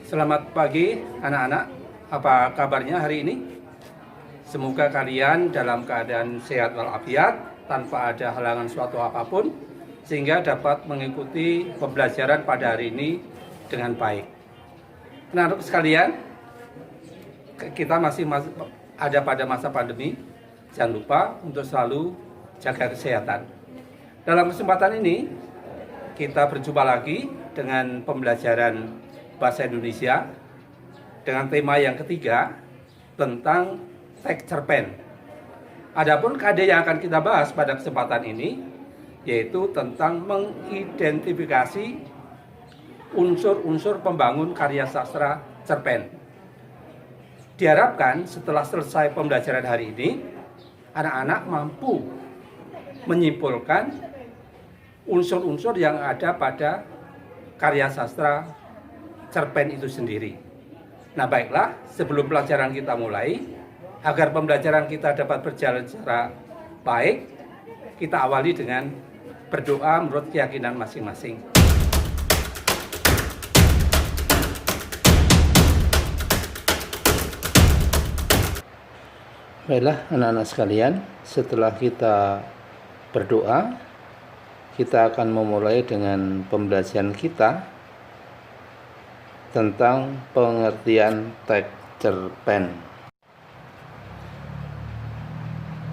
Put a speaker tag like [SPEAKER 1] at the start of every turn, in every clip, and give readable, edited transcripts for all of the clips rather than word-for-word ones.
[SPEAKER 1] Selamat pagi anak-anak, apa kabarnya hari ini? Semoga kalian dalam keadaan sehat walafiat, tanpa ada halangan suatu apapun, sehingga dapat mengikuti pembelajaran pada hari ini dengan baik. Anak-anak sekalian, kita masih ada pada masa pandemi, jangan lupa untuk selalu jaga kesehatan. Dalam kesempatan ini, kita berjumpa lagi dengan pembelajaran Bahasa Indonesia dengan tema yang ketiga tentang teks cerpen. Adapun KD yang akan kita bahas pada kesempatan ini yaitu tentang mengidentifikasi unsur-unsur pembangun karya sastra cerpen. Diharapkan setelah selesai pembelajaran hari ini, anak-anak mampu menyimpulkan unsur-unsur yang ada pada karya sastra cerpen itu sendiri. Nah baiklah, sebelum pelajaran kita mulai, agar pembelajaran kita dapat berjalan secara baik, kita awali dengan berdoa menurut keyakinan masing-masing. Baiklah anak-anak sekalian, setelah kita berdoa, kita akan memulai dengan pembelajaran kita tentang pengertian teks cerpen.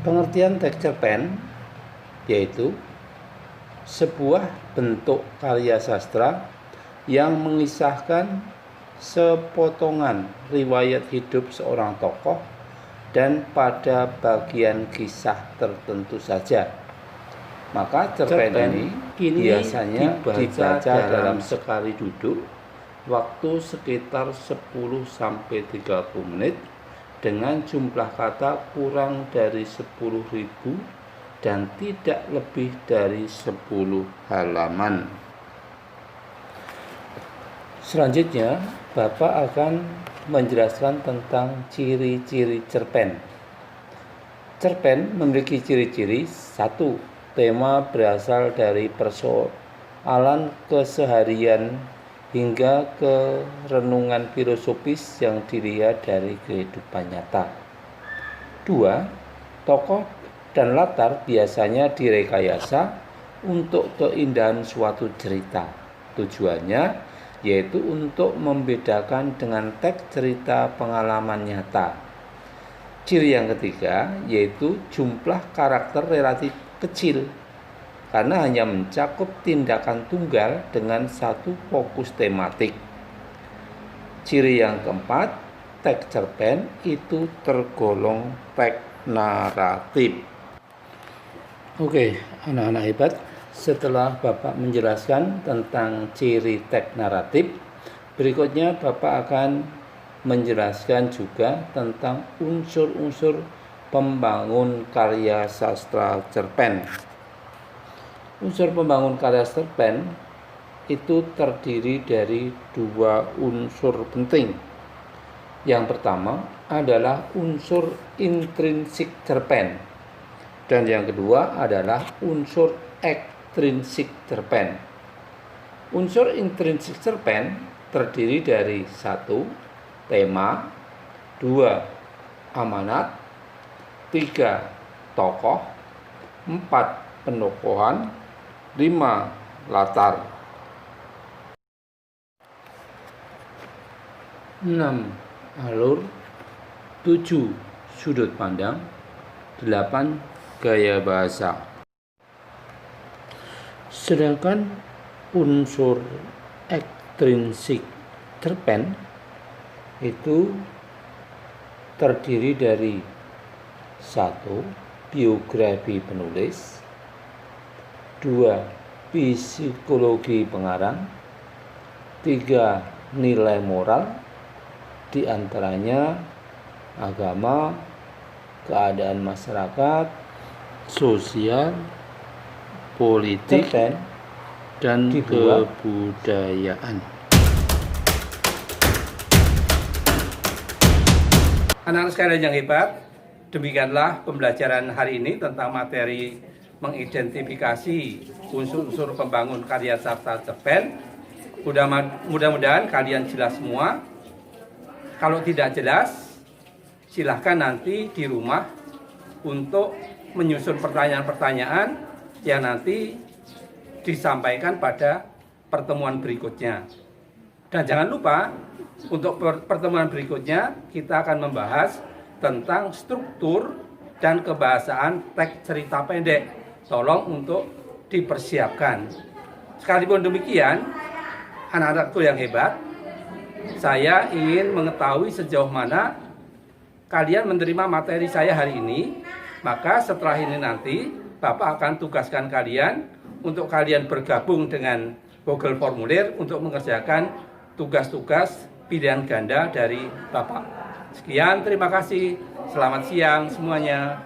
[SPEAKER 1] Pengertian teks cerpen yaitu sebuah bentuk karya sastra yang mengisahkan sepotongan riwayat hidup seorang tokoh dan pada bagian kisah tertentu saja. Maka cerpen ini biasanya dibaca dalam sekali duduk, waktu sekitar 10-30 menit dengan jumlah kata kurang dari 10.000 dan tidak lebih dari 10 halaman. Selanjutnya, Bapak akan menjelaskan tentang ciri-ciri cerpen. Cerpen memiliki ciri-ciri: 1. Tema berasal dari persoalan keseharian hingga ke renungan filosofis yang dilihat dari kehidupan nyata. 2. Tokoh dan latar biasanya direkayasa untuk keindahan suatu cerita. Tujuannya yaitu untuk membedakan dengan teks cerita pengalaman nyata. Ciri yang ketiga yaitu jumlah karakter relatif kecil, karena hanya mencakup tindakan tunggal dengan satu fokus tematik. Ciri yang keempat, teks cerpen itu tergolong teks naratif. Oke, anak-anak hebat, setelah Bapak menjelaskan tentang ciri teks naratif, berikutnya Bapak akan menjelaskan juga tentang unsur-unsur pembangun karya sastra cerpen. Unsur pembangun karya cerpen itu terdiri dari 2 unsur penting. Yang pertama adalah unsur intrinsik cerpen, dan yang kedua adalah unsur ekstrinsik cerpen. Unsur intrinsik cerpen terdiri dari 1. Tema, 2. Amanat, 3. Tokoh, 4. Penokohan, 5. Latar, 6. Alur, 7. Sudut pandang, 8. Gaya bahasa. Sedangkan unsur ekstrinsik cerpen itu terdiri dari 1. Biografi penulis, 2. Psikologi pengarang, 3. Nilai moral, diantaranya agama, keadaan masyarakat, sosial, politik, dan kebudayaan. Anak-anak sekalian yang hebat, demikianlah pembelajaran hari ini tentang materi mengidentifikasi unsur-unsur pembangun karya sastra cerpen Mudah-mudahan kalian jelas semua. Kalau tidak jelas, silahkan nanti di rumah untuk menyusun pertanyaan-pertanyaan yang nanti disampaikan pada pertemuan berikutnya. Dan jangan lupa, untuk pertemuan berikutnya kita akan membahas tentang struktur dan kebahasaan teks cerita pendek. Tolong untuk dipersiapkan. Sekalipun demikian, anak-anakku yang hebat, saya ingin mengetahui sejauh mana kalian menerima materi saya hari ini. Maka setelah ini nanti Bapak akan tugaskan kalian untuk kalian bergabung dengan Google Formulir untuk mengerjakan tugas-tugas pilihan ganda dari Bapak. Sekian, terima kasih. Selamat siang semuanya.